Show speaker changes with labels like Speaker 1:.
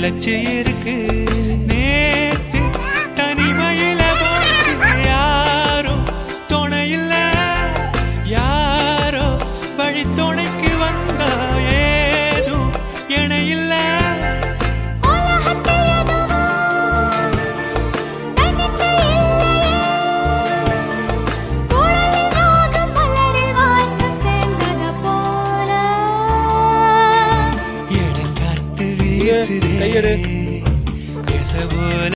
Speaker 1: நிலச்சி இருக்கு நேத்து தனிமையில போச்சு யாரும் துணையில்ல யாரோ வழி துணைக்கு வந்தா ஏதும் இணையில்ல
Speaker 2: கையெடு